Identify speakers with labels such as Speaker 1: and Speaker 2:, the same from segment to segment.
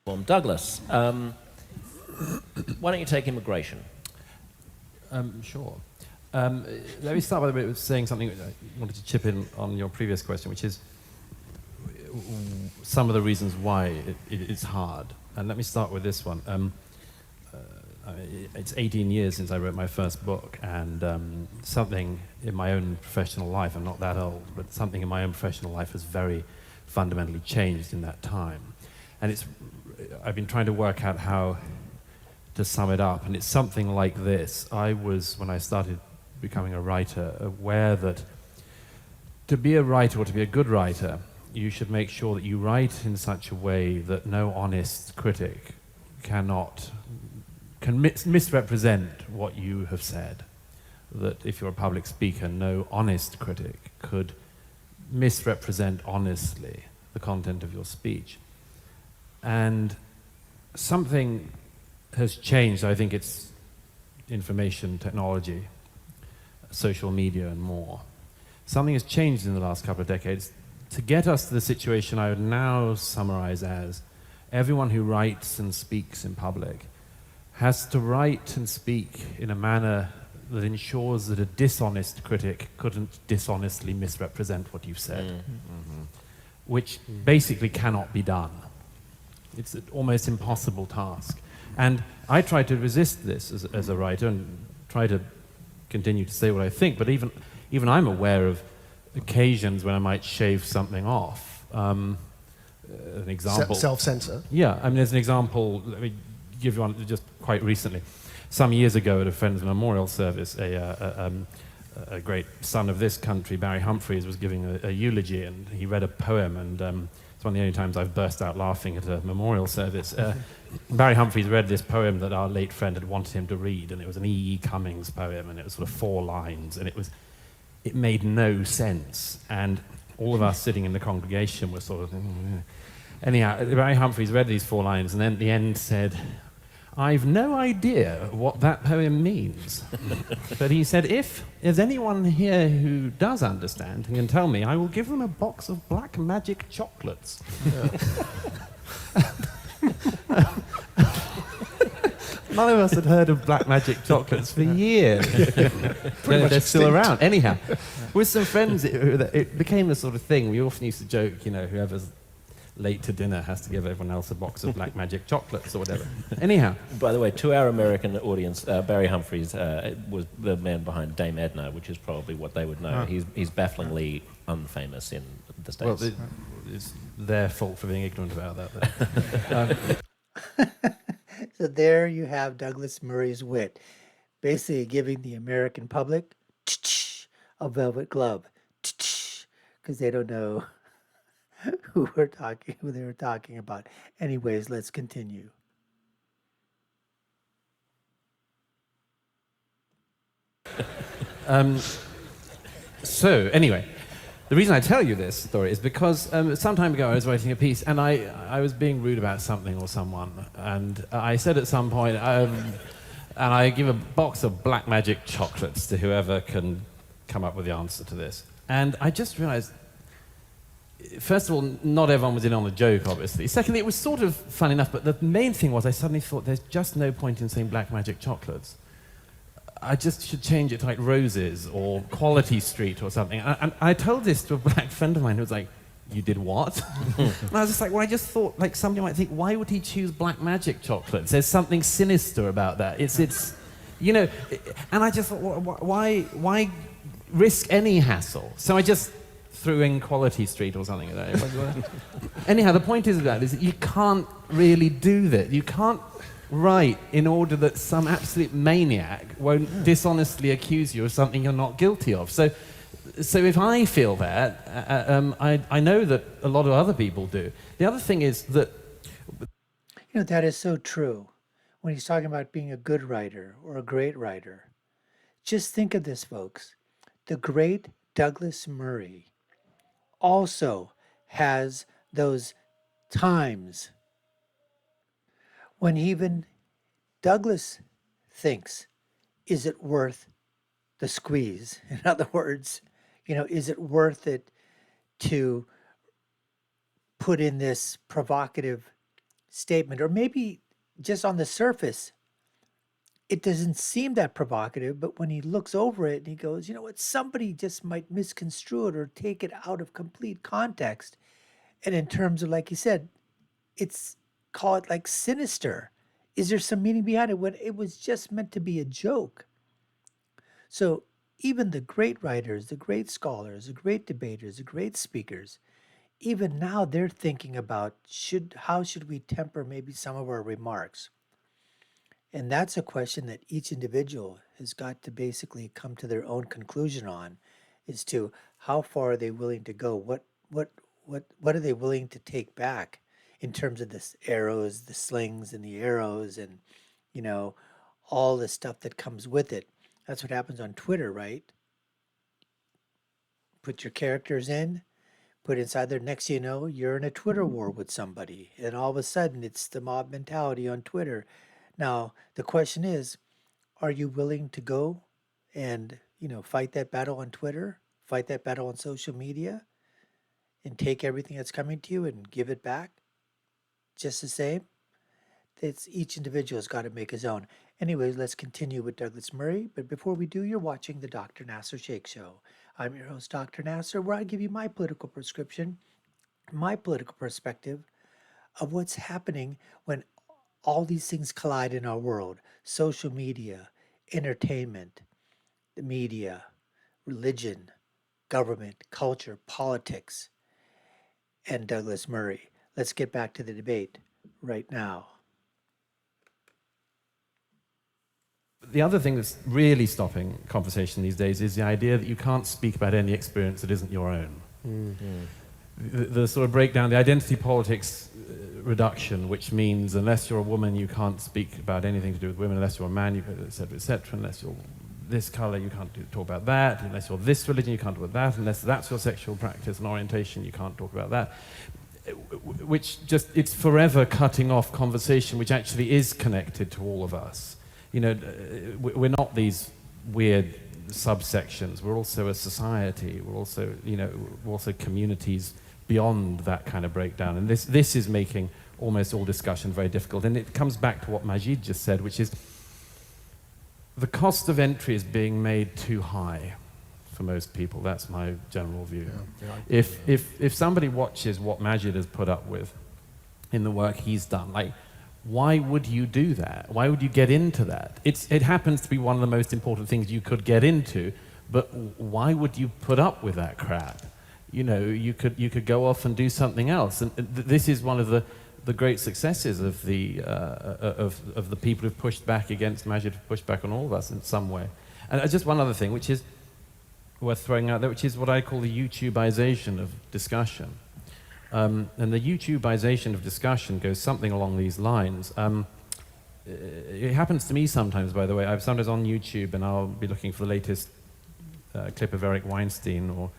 Speaker 1: Douglas, why don't you take immigration?
Speaker 2: Sure. Let me start with saying something. I wanted to chip in on your previous question, which is some of the reasons why it's hard. And let me start with this one. It's 18 years since I wrote my first book, and something in my own professional life, I'm not that old, but something in my own professional life has very fundamentally changed in that time. And I've been trying to work out how to sum it up, and it's something like this. I was, when I started becoming a writer, aware that to be a writer or to be a good writer, you should make sure that you write in such a way that no honest critic can misrepresent what you have said. That if you're a public speaker, no honest critic could misrepresent honestly the content of your speech. And something has changed. I think it's information technology, social media, and more. Something has changed in the last couple of decades to get us to the situation I would now summarize as everyone who writes and speaks in public has to write and speak in a manner that ensures that a dishonest critic couldn't dishonestly misrepresent what you've said, which basically cannot be done. It's an almost impossible task. And I try to resist this as a writer and try to continue to say what I think, but even I'm aware of occasions when I might shave something off. An example.
Speaker 3: Self-censor.
Speaker 2: Yeah, I mean, there's an example, let me give you one just quite recently. Some years ago at a friend's memorial service, a great son of this country, Barry Humphries, was giving a eulogy, and he read a poem, and it's one of the only times I've burst out laughing at a memorial service. Barry Humphries read this poem that our late friend had wanted him to read, and it was an E. E. Cummings poem, and it was sort of 4 lines, and it made no sense. And all of us sitting in the congregation were sort of... Anyhow, Barry Humphries read these 4 lines, and then at the end said, "I've no idea what that poem means." But he said, if there's anyone here who does understand and can tell me, I will give them a box of black magic chocolates. None of us had heard of black magic chocolates for years. They're still around. Anyhow, with some friends, it became a sort of thing. We often used to joke, whoever's late to dinner has to give everyone else a box of black magic chocolates or whatever. Anyhow.
Speaker 1: By the way, to our American audience, Barry Humphries was the man behind Dame Edna, which is probably what they would know. He's bafflingly unfamous in the States.
Speaker 2: Well, it's their fault for being ignorant about that.
Speaker 4: So there you have Douglas Murray's wit, basically giving the American public a velvet glove, because they don't know who they were talking about. Anyways, let's continue.
Speaker 2: So anyway, the reason I tell you this story is because some time ago I was writing a piece, and I was being rude about something or someone, and I said at some point, and I give a box of black magic chocolates to whoever can come up with the answer to this. And I just realized, first of all, not everyone was in on the joke, obviously. Secondly, it was sort of fun enough, but the main thing was I suddenly thought there's just no point in saying black magic chocolates. I just should change it to like Roses or Quality Street or something. And I told this to a black friend of mine who was like, "You did what?" And I was just like, well, I just thought like somebody might think, why would he choose black magic chocolates? There's something sinister about that. It's and I just thought, why risk any hassle? So I just threw in Quality Street or something. Anyhow, the point is that you can't really do that. You can't write in order that some absolute maniac won't dishonestly accuse you of something you're not guilty of. So if I feel that, I know that a lot of other people do. The other thing is that...
Speaker 4: that is so true. When he's talking about being a good writer or a great writer, just think of this, folks. The great Douglas Murray also has those times when even Douglas thinks, is it worth the squeeze? In other words, is it worth it to put in this provocative statement, or maybe just on the surface, it doesn't seem that provocative, but when he looks over it and he goes, you know what, somebody just might misconstrue it or take it out of complete context. And in terms of, like you said, it's call it like sinister. Is there some meaning behind it when it was just meant to be a joke? So even the great writers, the great scholars, the great debaters, the great speakers, even now they're thinking about how should we temper maybe some of our remarks. And that's a question that each individual has got to basically come to their own conclusion on, as to how far are they willing to go? What are they willing to take back in terms of the arrows, the slings and the arrows, and you know, all the stuff that comes with it. That's what happens on Twitter, right? Put your characters in, put inside there. Next thing you know, you're in a Twitter war with somebody, and all of a sudden it's the mob mentality on Twitter. Now, the question is, are you willing to go and, fight that battle on Twitter, fight that battle on social media, and take everything that's coming to you and give it back just the same? It's each individual has got to make his own. Anyways, let's continue with Douglas Murray. But before we do, you're watching the Dr. Nasir Shaikh Show. I'm your host, Dr. Nasir, where I give you my political prescription, my political perspective of what's happening when all these things collide in our world: social media, entertainment, the media, religion, government, culture, politics, and Douglas Murray. Let's get back to the debate right now.
Speaker 2: The other thing that's really stopping conversation these days is the idea that you can't speak about any experience that isn't your own. The sort of breakdown, the identity politics reduction, which means unless you're a woman, you can't speak about anything to do with women. Unless you're a man, et cetera. Unless you're this color, you can't talk about that. Unless you're this religion, you can't talk about that. Unless that's your sexual practice and orientation, you can't talk about that. Which just, it's forever cutting off conversation, which actually is connected to all of us. We're not these weird subsections. We're also a society. We're also communities beyond that kind of breakdown. And this is making almost all discussion very difficult. And it comes back to what Majid just said, which is the cost of entry is being made too high for most people. That's my general view. Yeah. If somebody watches what Majid has put up with in the work he's done, why would you do that? Why would you get into that? It happens to be one of the most important things you could get into, but why would you put up with that crap? You could go off and do something else. And this is one of the great successes of the people who've pushed back against Majid, who've pushed back on all of us in some way. And just one other thing, which is worth throwing out there, which is what I call the YouTube-isation of discussion. And the YouTube-isation of discussion goes something along these lines. It happens to me sometimes, by the way. I'm sometimes on YouTube and I'll be looking for the latest clip of Eric Weinstein or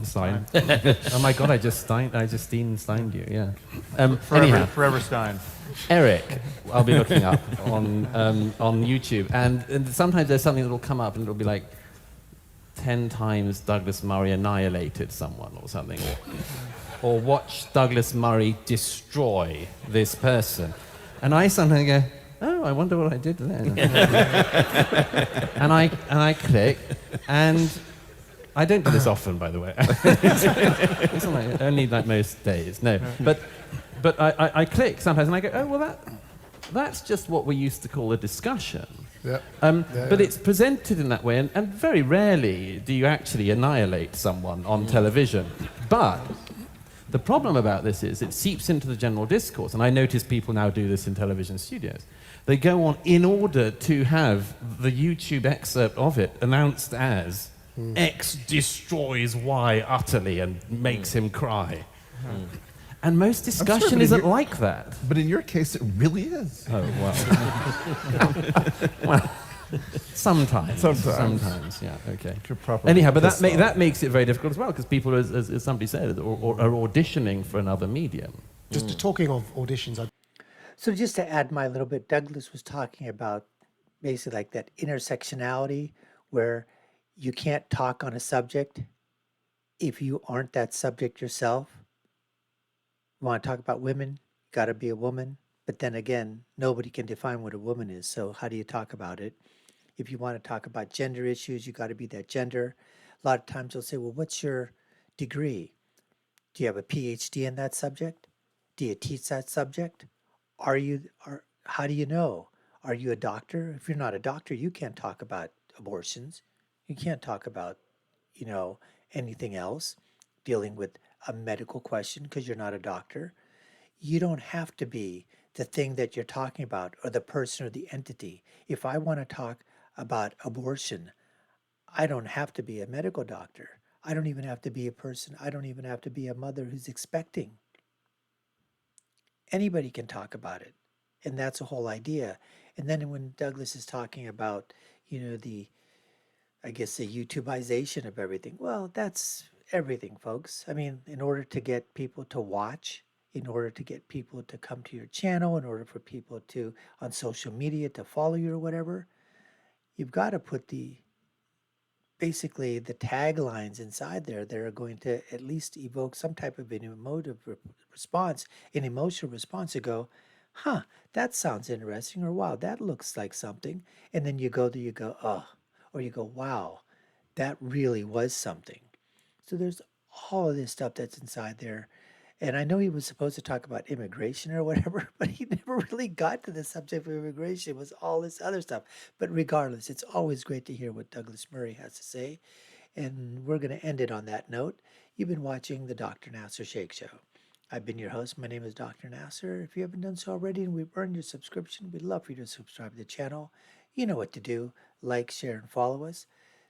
Speaker 2: Stein. Oh my God, I just Steined you, yeah.
Speaker 3: Forever Stein.
Speaker 2: Eric, I'll be looking up on YouTube. And sometimes there's something that will come up and it'll be like 10 times Douglas Murray annihilated someone or something. Or watch Douglas Murray destroy this person. And I sometimes go, oh, I wonder what I did then. and I click, and I don't do this often, by the way. It's only like most days. No, but I click sometimes, and I go, oh, well, that's just what we used to call a discussion. Yep. But it's presented in that way, and very rarely do you actually annihilate someone on television. But the problem about this is it seeps into the general discourse, and I notice people now do this in television studios. They go on in order to have the YouTube excerpt of it announced as X destroys Y utterly and makes him cry. And most discussion isn't like that.
Speaker 3: But in your case, it really is.
Speaker 2: Oh, well. Well, sometimes, yeah, okay. Anyhow, but that makes it very difficult as well, because people, as somebody said, are auditioning for another medium.
Speaker 5: Just talking of auditions,
Speaker 4: So just to add my little bit, Douglas was talking about basically like that intersectionality where you can't talk on a subject if you aren't that subject yourself. You want to talk about women, got to be a woman. But then again, nobody can define what a woman is. So how do you talk about it? If you want to talk about gender issues, you got to be that gender. A lot of times they'll say, well, what's your degree? Do you have a PhD in that subject? Do you teach that subject? How do you know? Are you a doctor? If you're not a doctor, you can't talk about abortions. You can't talk about, you know, anything else dealing with a medical question because you're not a doctor. You don't have to be the thing that you're talking about or the person or the entity. If I want to talk about abortion, I don't have to be a medical doctor. I don't even have to be a person. I don't even have to be a mother who's expecting. Anybody can talk about it. And that's the whole idea. And then when Douglas is talking about, I guess the YouTube-isation of everything, well, that's everything, folks. I mean, in order to get people to watch, in order to get people to come to your channel, in order for people to, on social media, to follow you or whatever, you've got to put basically the taglines inside there that are going to at least evoke some type of an emotive response, an emotional response to go, huh, that sounds interesting, or wow, that looks like something. And then you go there, you go, oh, or you go, wow, that really was something. So there's all of this stuff that's inside there. And I know he was supposed to talk about immigration or whatever, but he never really got to the subject of immigration. It was all this other stuff. But regardless, it's always great to hear what Douglas Murray has to say. And we're going to end it on that note. You've been watching the Dr. Nasir Shaikh Show. I've been your host. My name is Dr. Nasir. If you haven't done so already and we've earned your subscription, we'd love for you to subscribe to the channel. You know what to do. Like, share, and follow us.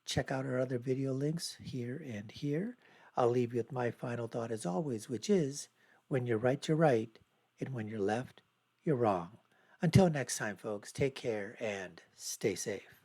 Speaker 4: Check out our other video links here and here. I'll leave you with my final thought as always, which is, when you're right, you're right, and when you're left, you're wrong. Until next time, folks, take care and stay safe.